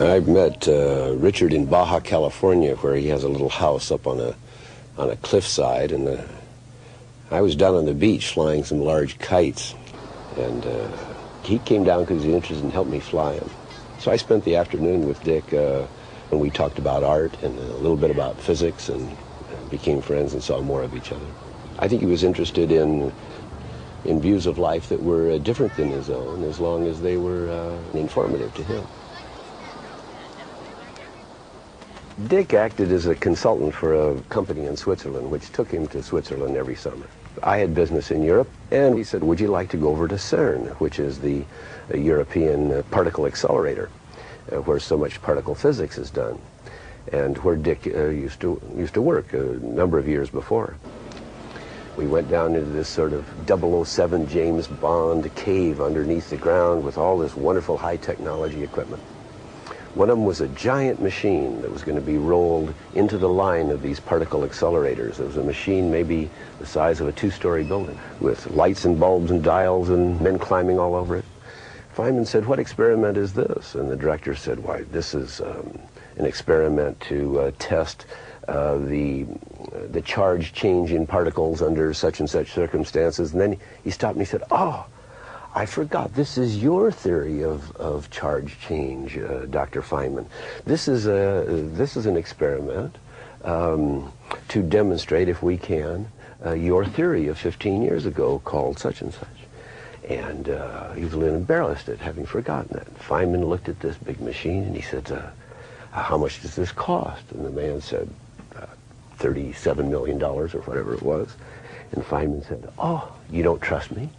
I met Richard in Baja, California, where he has a little house up on a cliffside, and I was down on the beach flying some large kites, and he came down because he was interested in helping me fly them. So I spent the afternoon with Dick, and we talked about art and a little bit about physics, and became friends and saw more of each other. I think he was interested in views of life that were different than his own, as long as they were informative to him. Dick acted as a consultant for a company in Switzerland, which took him to Switzerland every summer. I had business in Europe, and he said, would you like to go over to CERN, which is the European particle accelerator, where so much particle physics is done, and where Dick used to work a number of years before. We went down into this sort of 007 James Bond cave underneath the ground with all this wonderful high technology equipment. One of them was a giant machine that was going to be rolled into the line of these particle accelerators. It was a machine maybe the size of a two-story building, with lights and bulbs and dials and men climbing all over it. Feynman said, what experiment is this? And the director said, why, this is an experiment to test the charge change in particles under such and such circumstances. And then he stopped and he said, oh, I forgot, this is your theory of charge change, Dr. Feynman. This is an experiment to demonstrate, if we can, your theory of 15 years ago called such and such. And he was a little embarrassed at having forgotten that. Feynman looked at this big machine and he said, how much does this cost? And the man said, $37 million or whatever it was. And Feynman said, oh, you don't trust me?